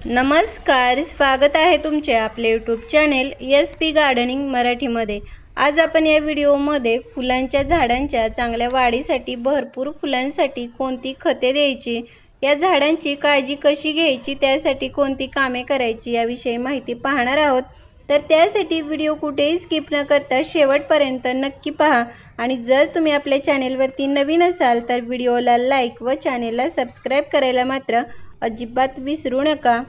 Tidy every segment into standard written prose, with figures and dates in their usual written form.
नमस्कार, स्वागत आहे तुमचे आपले यूट्यूब चॅनेल SP गार्डनिंग मराठीमध्ये। आज आपण या व्हिडिओमध्ये फुलांच्या झाडांच्या चांगल्या वाढीसाठी भरपूर फुलांसाठी कोणती खते द्यायची, या झाडांची काळजी कशी घ्यायची, त्यासाठी कोणती कामे करायची याविषयी माहिती पाहणार आहोत। तर त्यासाठी व्हिडिओ कुठेही स्किप न करता शेवटपर्यंत नक्की पहा आणि जर तुम्ही आपल्या चॅनेलवरती नवीन असाल तर व्हिडिओला लाईक व चॅनेलला सबस्क्राइब करायला मात्र अजिबात विसरू नका।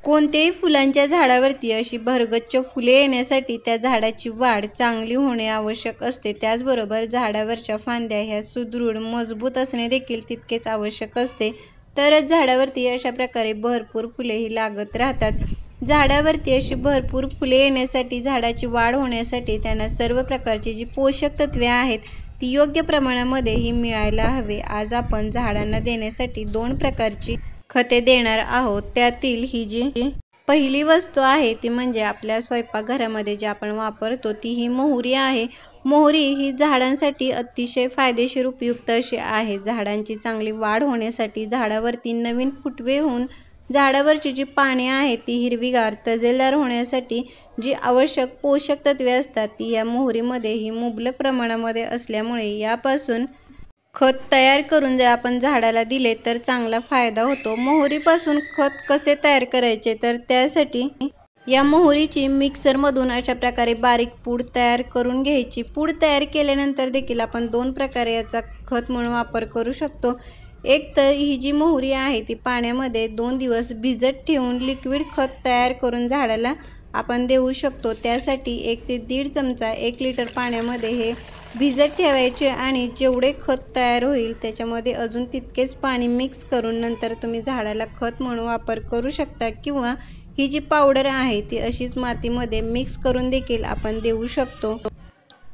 कोणत्याही फुलांच्या झाडावरती अशी भरगच्च फुले येण्यासाठी त्या झाडाची वाढ चांगली होणे आवश्यक असते। त्याचबरोबर झाडावरच्या फांद्या ह्या सुदृढ मजबूत असणे देखील तितकेच आवश्यक असते, तरच झाडावरती अशा प्रकारे भरपूर फुलेही लागत राहतात। झाडावरती अशी भरपूर फुले येण्यासाठी, झाडाची वाढ होण्यासाठी त्यांना सर्व प्रकारची जी पोषक तत्वे आहेत ती योग्य प्रमाणामध्ये ही मिळायला हवे। आज आपण झाडांना देण्यासाठी 2 प्रकारची खते देणार आहोत। त्यातील ही जी पहिली वस्तू आहे ती म्हणजे आपल्या स्वयंपाकघरामध्ये जे आपण वापरतो ती ही मोहरी आहे। मोहरी ही झाडांसाठी अतिशय फायदेशीर उपयुक्त अशी आहे। झाडांची चांगली वाढ होण्यासाठी, झाडावरती नवीन फुटवे होऊन झाडावरची जी पाने आहेत ती हिरवीगार तजेलदार होण्यासाठी जी आवश्यक पोषक तत्वे असतात ती या मोहरीमध्ये ही मुबलक प्रमाणामध्ये असल्यामुळे यापासून खत तयार करून जर आपण झाडाला दिले तर चांगला फायदा होतो। मोहरीपासून खत कसे तयार करायचे, तर त्यासाठी या मोहरीची मिक्सरमधून अशा प्रकारे बारीक पूड तयार करून घ्यायची। पूड तयार केल्यानंतर देखील आपण 2 प्रकारे याचा खत म्हणून वापर करू शकतो। एक तर ही जी मोहरी आहे ती पाण्यामध्ये 2 दिवस भिजत ठेवून लिक्विड खत तयार करून झाडाला आपण देऊ शकतो। त्यासाठी 1 ते 1.5 चमचा 1 लिटर पाण्यामध्ये हे भिजत ठेवायचे आणि जेवढे खत तयार होईल त्याच्यामध्ये अजून तितकेच पाणी मिक्स करून नंतर तुम्ही झाडाला खत म्हणून वापर करू शकता, किंवा ही जी पावडर आहे ती अशीच मातीमध्ये मिक्स करून देखील आपण देऊ शकतो।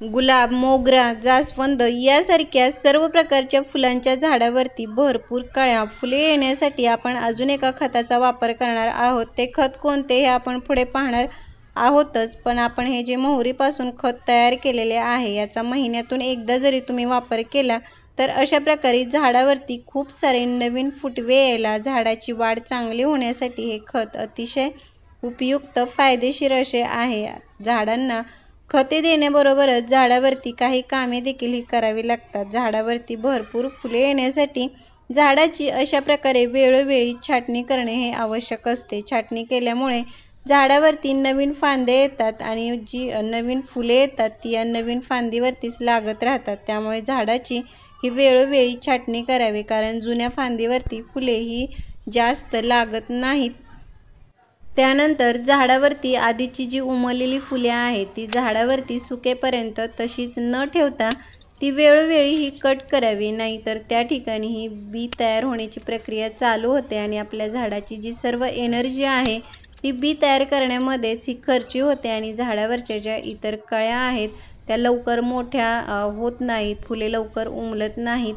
गुलाब, मोगरा, जास्वंद यासारख्या सर्व प्रकारच्या फुलांच्या झाडावरती भरपूर कळ्या फुले येण्यासाठी आपण अजून एका खताचा वापर करणार आहोत। ते खत कोणते हे आपण पुढे पाहणार आहोतच, पण आपण हे जे मोहरीपासून खत तयार केलेले आहे याचा महिन्यातून एकदा जरी तुम्ही वापर केला तर अशा प्रकारे झाडावरती खूप सारे नवीन फुटवे यायला, झाडाची वाढ चांगली होण्यासाठी हे खत अतिशय उपयुक्त फायदेशीर असे आहे। झाडांना खते देण्याबरोबरच झाडावरती काही कामे देखील करावी लागतात। झाडावरती भरपूर फुले येण्यासाठी झाडाची अशा प्रकारे वेळोवेळी छाटणी करणे हे आवश्यक असते। छाटणी केल्यामुळे झाडावरती नवीन फांद्या येतात आणि जी नवीन फुले येतात ती या नवीन फांदीवरतीच लागत राहतात। त्यामुळे झाडाची ही वेळोवेळी छाटणी करावी, कारण जुन्या फांदीवरती फुले ही जास्त लागत नाहीत। त्यानंतर झाडावरती आधीची जी उमललेली फुले आहेत ती झाडावरती सुकेपर्यंत तशीच न ठेवता ती वेळोवेळी ही कट करावी, नाहीतर त्या ठिकाणी ही बी तयार होण्याची प्रक्रिया चालू होते आणि आपल्या झाडाची जी सर्व एनर्जी आहे ती बी तयार करण्यामध्येच ही खर्ची होते आणि झाडावरच्या ज्या इतर कळ्या आहेत त्या लवकर मोठ्या होत नाहीत, फुले लवकर उमलत नाहीत।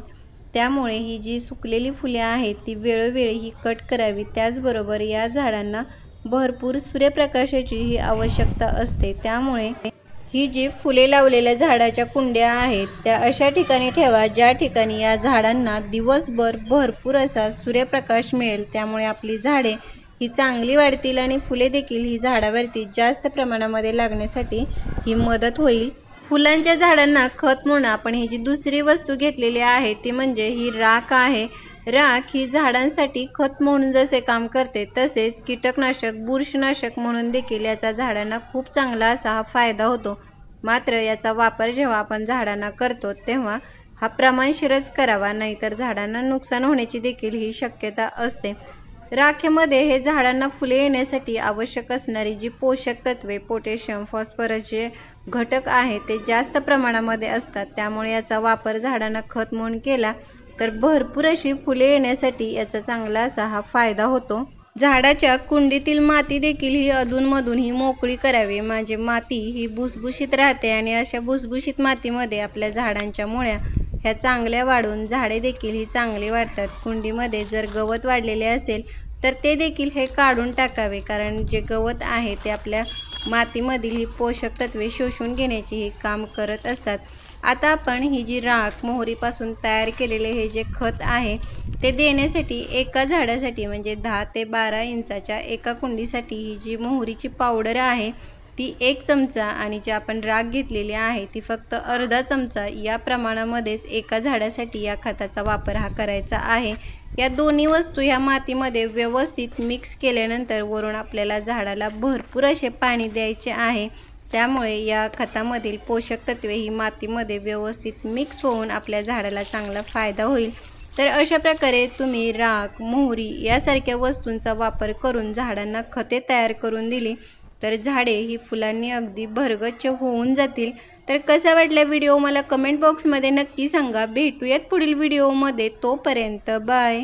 त्यामुळे ही जी सुकलेली फुले आहेत ती वेळोवेळी ही कट करावी। त्याचबरोबर या झाडांना भरपूर सूर्यप्रकाशाची ही आवश्यकता असते। त्यामुळे ही जी फुले लावलेल्या झाडाच्या कुंड्या आहेत त्या अशा ठिकाणी ठेवा ज्या ठिकाणी या झाडांना दिवसभर भरपूर असा सूर्यप्रकाश मिळेल। त्यामुळे आपली झाडे ही चांगली वाढतील आणि फुले देखील ही झाडावरती जास्त प्रमाणामध्ये लागण्यासाठी ही मदत होईल। फुलांच्या झाडांना खत म्हणून आपण ही जी दुसरी वस्तू घेतलेली आहे ती म्हणजे ही राख आहे। राख ही झाडांसाठी खत म्हणून जसे काम करते तसेच कीटकनाशक, बुरशीनाशक म्हणून देखील याचा झाडांना खूप चांगला असा हा फायदा होतो। मात्र याचा वापर जेव्हा आपण झाडांना करतो तेव्हा हा प्रमाणशीरच करावा, नाहीतर झाडांना नुकसान होण्याची देखील ही शक्यता असते। राखेमध्ये हे झाडांना फुले येण्यासाठी आवश्यक असणारी जी पोषक तत्वे, पोटॅशियम, फॉस्फरस जे घटक आहेत ते जास्त प्रमाणामध्ये असतात। त्यामुळे याचा वापर झाडांना खत म्हणून केला तर भरपूर अशी फुले येण्यासाठी याचा चांगला असा हा फायदा होतो। झाडाच्या कुंडीतील माती देखील ही अधूनमधून ही मोकळी करावी, म्हणजे माती ही भुसभुशीत राहते आणि अशा भुसभुशीत मातीमध्ये आपल्या झाडांच्या मुळ्या ह्या चांगल्या वाढून झाडे देखील ही चांगली वाढतात। कुंडीमध्ये जर गवत वाढलेले असेल तर ते देखील हे काढून टाकावे, कारण जे गवत आहे ते आपल्या मातीमधील ही पोषक तत्वे शोषून घेण्याची ही काम करत असतात। आता आपण ही जी राख मोहरीपासून तयार केलेले हे जे खत आहे ते देण्यासाठी एका झाडासाठी म्हणजे 10 ते 12 इंचाच्या एका कुंडीसाठी ही जी मोहरीची पावडर आहे ती 1 चमचा आणि जी आपण राख घेतलेली आहे ती फक्त अर्धा चमचा या प्रमाणामध्येच एका झाडासाठी या खताचा वापर हा करायचा आहे। या दोन्ही वस्तू ह्या मातीमध्ये व्यवस्थित मिक्स केल्यानंतर वरून आपल्याला झाडाला भरपूर असे पाणी द्यायचे आहे। त्यामुळे या खतामधील पोषक तत्वे ही मातीमध्ये व्यवस्थित मिक्स होऊन आपल्या झाडाला चांगला फायदा होईल। तर अशा प्रकारे तुम्ही राख, मोहरी यासारख्या वस्तूंचा वापर करून झाडांना खते तयार करून दिली तर झाडे ही फुलांनी अगदी भरगच्च होऊन जातील। तर कसा वाटला व्हिडिओ मला कमेंट बॉक्समध्ये नक्की सांगा। भेटूयात पुढील व्हिडिओमध्ये, तोपर्यंत बाय।